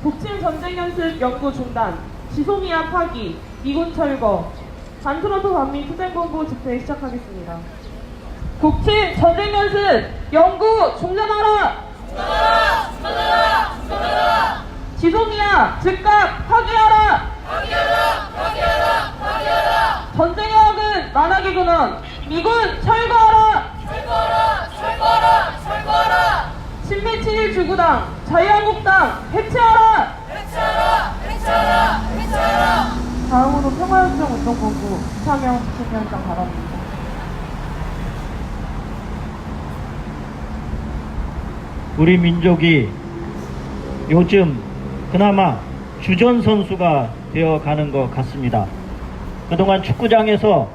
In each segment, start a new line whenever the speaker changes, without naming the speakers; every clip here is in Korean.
북침 전쟁 연습 연구 중단, 지소미아 파기, 미군 철거, 반트로트 반미 투쟁 공부 집회 시작하겠습니다. 북침 전쟁 연습 연구 중단하라!
중단하라! 중단하라! 중단하라!
지소미아 즉각 파기하라!
파기하라! 파기하라! 파기하라!
전쟁의 학은 만하게 근원, 미군 철거하라!
철거하라! 철거하라! 철거하라!
친미 친일 주구당, 자유한국당 해체하라!
해체하라! 해체하라! 해체하라!
다음으로 평화협정운동본부 이창영 부총장장 발언입니다.
우리 민족이 요즘 그나마 주전 선수가 되어가는 것 같습니다. 그동안 축구장에서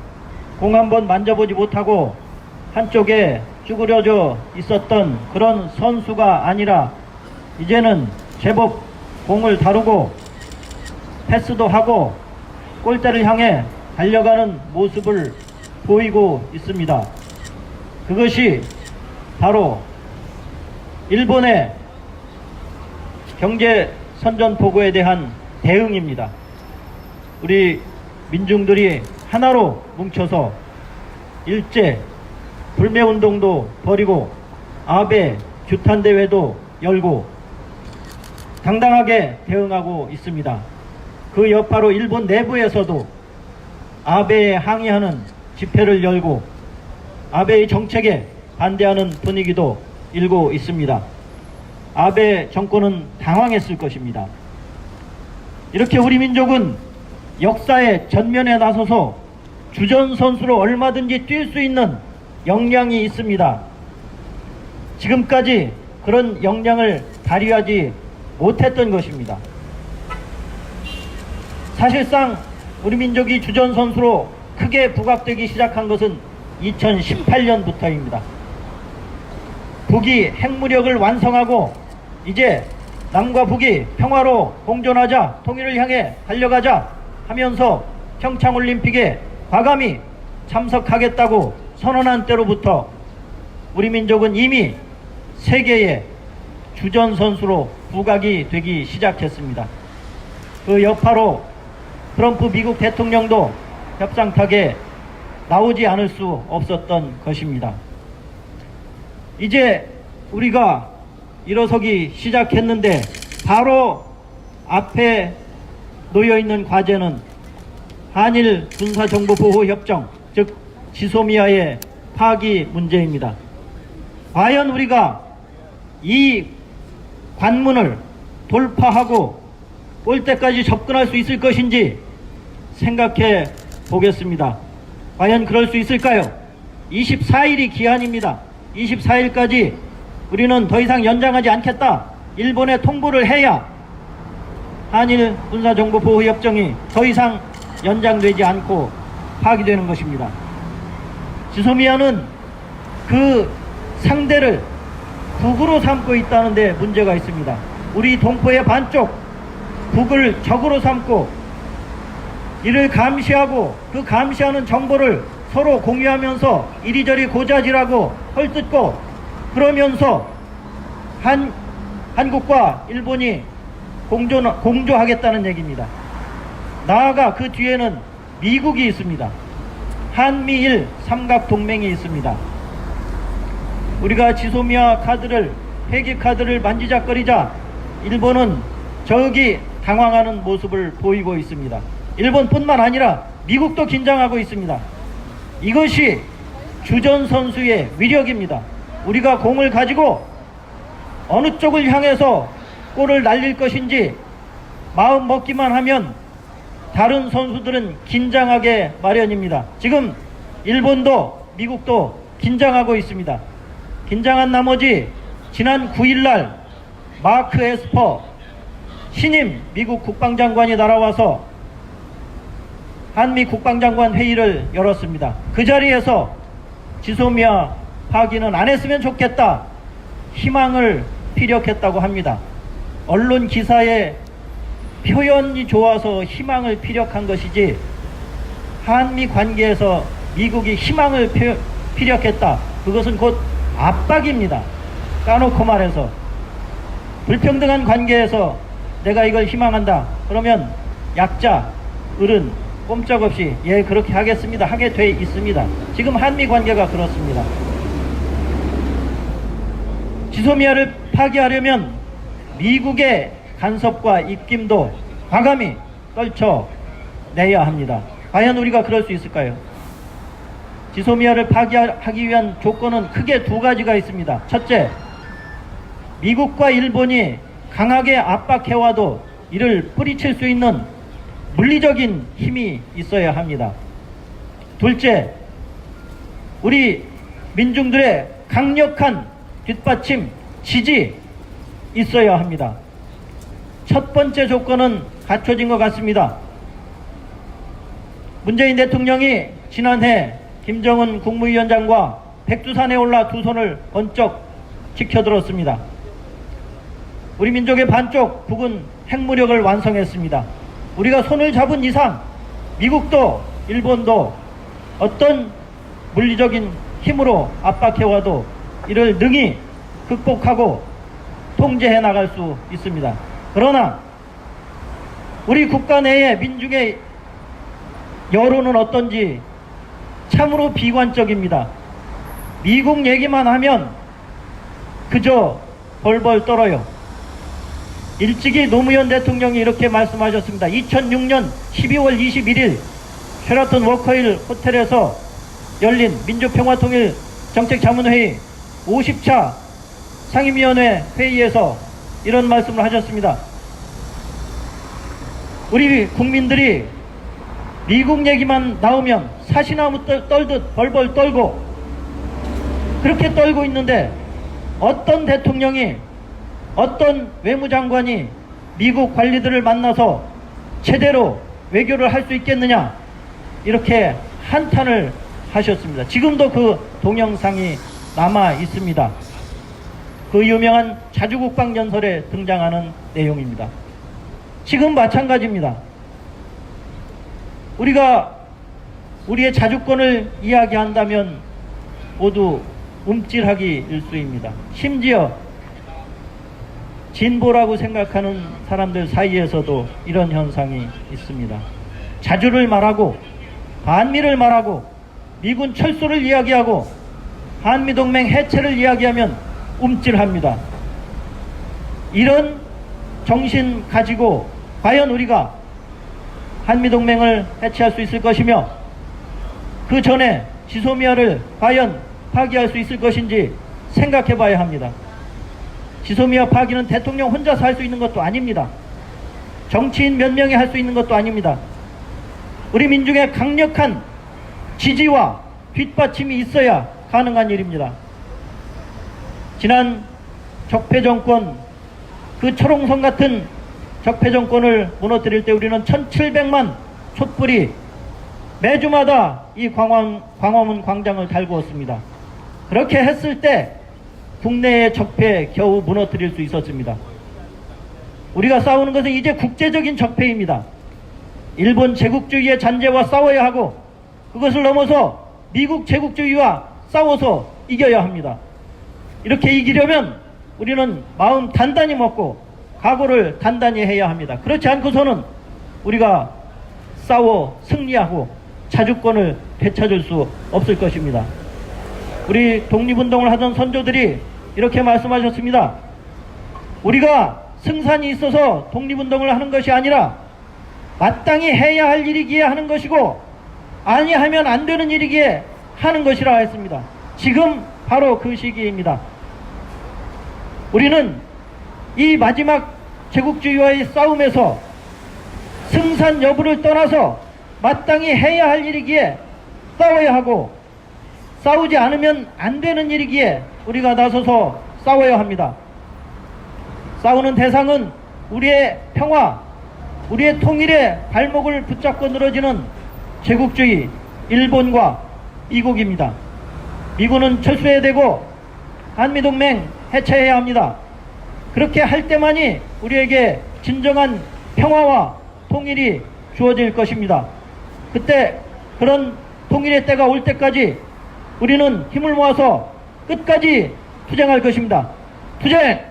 공 한번 만져보지 못하고 한쪽에 쭈그려져 있었던 그런 선수가 아니라 이제는 제법 공을 다루고 패스도 하고 골대를 향해 달려가는 모습을 보이고 있습니다. 그것이 바로 일본의 경제 선전포고에 대한 대응입니다. 우리 민중들이 하나로 뭉쳐서 일제 불매운동도 벌이고 아베 규탄대회도 열고 당당하게 대응하고 있습니다. 그 여파로 일본 내부에서도 아베에 항의하는 집회를 열고 아베의 정책에 반대하는 분위기도 일고 있습니다. 아베 정권은 당황했을 것입니다. 이렇게 우리 민족은 역사의 전면에 나서서 주전 선수로 얼마든지 뛸 수 있는 역량이 있습니다. 지금까지 그런 역량을 발휘하지 못했던 것입니다. 사실상 우리 민족이 주전 선수로 크게 부각되기 시작한 것은 2018년부터입니다. 북이 핵무력을 완성하고 이제 남과 북이 평화로 공존하자, 통일을 향해 달려가자 하면서 평창올림픽에 과감히 참석하겠다고 선언한 때로부터 우리 민족은 이미 세계의 주전 선수로 부각이 되기 시작했습니다. 그 여파로 트럼프 미국 대통령도 협상탁에 나오지 않을 수 없었던 것입니다. 이제 우리가 일어서기 시작했는데 바로 앞에 놓여있는 과제는 한일 군사정보보호협정, 즉 지소미아의 파기 문제입니다. 과연 우리가 이 관문을 돌파하고 골대까지 접근할 수 있을 것인지 생각해 보겠습니다. 과연 그럴 수 있을까요? 24일이 기한입니다. 24일까지 우리는 더 이상 연장하지 않겠다. 일본에 통보를 해야 한일 군사정보보호협정이 더 이상 연장되지 않고 파기되는 것입니다. 지소미아는 그 상대를 북으로 삼고 있다는 데 문제가 있습니다. 우리 동포의 반쪽 북을 적으로 삼고 이를 감시하고 그 감시하는 정보를 서로 공유하면서 이리저리 고자질하고 헐뜯고 그러면서 한국과 일본이 공조하겠다는 얘기입니다. 나아가 그 뒤에는 미국이 있습니다. 한미일 삼각동맹이 있습니다. 우리가 지소미아 카드를, 회기 카드를 만지작거리자 일본은 저기 당황하는 모습을 보이고 있습니다. 일본뿐만 아니라 미국도 긴장하고 있습니다. 이것이 주전 선수의 위력입니다. 우리가 공을 가지고 어느 쪽을 향해서 골을 날릴 것인지 마음 먹기만 하면 다른 선수들은 긴장하게 마련입니다. 지금 일본도 미국도 긴장하고 있습니다. 긴장한 나머지 지난 9일날 마크 에스퍼 신임 미국 국방장관이 날아와서 한미 국방장관 회의를 열었습니다. 그 자리에서 지소미아 파기는 안 했으면 좋겠다 희망을 피력했다고 합니다. 언론 기사에 표현이 좋아서 희망을 피력한 것이지 한미 관계에서 미국이 희망을 피력했다, 그것은 곧 압박입니다. 까놓고 말해서 불평등한 관계에서 내가 이걸 희망한다. 그러면 약자, 어른 꼼짝없이 예 그렇게 하겠습니다 하게 돼 있습니다. 지금 한미 관계가 그렇습니다. 지소미아를 파기하려면 미국의 간섭과 입김도 과감히 떨쳐내야 합니다. 과연 우리가 그럴 수 있을까요? 지소미아를 파기하기 위한 조건은 크게 두 가지가 있습니다. 첫째, 미국과 일본이 강하게 압박해와도 이를 뿌리칠 수 있는 물리적인 힘이 있어야 합니다. 둘째, 우리 민중들의 강력한 뒷받침, 지지 있어야 합니다. 첫 번째 조건은 갖춰진 것 같습니다. 문재인 대통령이 지난해 김정은 국무위원장과 백두산에 올라 두 손을 번쩍 지켜들었습니다. 우리 민족의 반쪽 북은 핵무력을 완성했습니다. 우리가 손을 잡은 이상 미국도 일본도 어떤 물리적인 힘으로 압박해와도 이를 능히 극복하고 통제해 나갈 수 있습니다. 그러나 우리 국가 내의 민중의 여론은 어떤지 참으로 비관적입니다. 미국 얘기만 하면 그저 벌벌 떨어요. 일찍이 노무현 대통령이 이렇게 말씀하셨습니다. 2006년 12월 21일 쉐라톤 워커힐 호텔에서 열린 민주평화통일 정책자문회의 50차 상임위원회 회의에서 이런 말씀을 하셨습니다. 우리 국민들이 미국 얘기만 나오면 사시나무 떨듯 벌벌 떨고 그렇게 떨고 있는데 어떤 대통령이 어떤 외무장관이 미국 관리들을 만나서 제대로 외교를 할 수 있겠느냐 이렇게 한탄을 하셨습니다. 지금도 그 동영상이 남아 있습니다. 그 유명한 자주국방연설에 등장하는 내용입니다. 지금 마찬가지입니다. 우리가 우리의 자주권을 이야기한다면 모두 움찔하기 일쑤입니다. 심지어 진보라고 생각하는 사람들 사이에서도 이런 현상이 있습니다. 자주를 말하고 반미를 말하고 미군 철수를 이야기하고 한미동맹 해체를 이야기하면 움찔합니다. 이런 정신 가지고 과연 우리가 한미동맹을 해체할 수 있을 것이며 그 전에 지소미아를 과연 파기할 수 있을 것인지 생각해 봐야 합니다. 지소미아 파기는 대통령 혼자서 할 수 있는 것도 아닙니다. 정치인 몇 명이 할 수 있는 것도 아닙니다. 우리 민중의 강력한 지지와 뒷받침이 있어야 가능한 일입니다. 지난 적폐정권, 그 초롱성 같은 적폐정권을 무너뜨릴 때 우리는 1700만 촛불이 매주마다 이 광화문 광장을 달구었습니다. 그렇게 했을 때 국내의 적폐 겨우 무너뜨릴 수 있었습니다. 우리가 싸우는 것은 이제 국제적인 적폐입니다. 일본 제국주의의 잔재와 싸워야 하고 그것을 넘어서 미국 제국주의와 싸워서 이겨야 합니다. 이렇게 이기려면 우리는 마음 단단히 먹고 각오를 단단히 해야 합니다. 그렇지 않고서는 우리가 싸워 승리하고 자주권을 되찾을 수 없을 것입니다. 우리 독립운동을 하던 선조들이 이렇게 말씀하셨습니다. 우리가 승산이 있어서 독립운동을 하는 것이 아니라 마땅히 해야 할 일이기에 하는 것이고 아니하면 안 되는 일이기에 하는 것이라 했습니다. 지금 바로 그 시기입니다. 우리는 이 마지막 제국주의와의 싸움에서 승산 여부를 떠나서 마땅히 해야 할 일이기에 싸워야 하고 싸우지 않으면 안 되는 일이기에 우리가 나서서 싸워야 합니다. 싸우는 대상은 우리의 평화, 우리의 통일의 발목을 붙잡고 늘어지는 제국주의 일본과 미국입니다. 미군은 철수해야 되고 한미동맹 해체해야 합니다. 그렇게 할 때만이 우리에게 진정한 평화와 통일이 주어질 것입니다. 그때 그런 통일의 때가 올 때까지 우리는 힘을 모아서 끝까지 투쟁할 것입니다. 투쟁!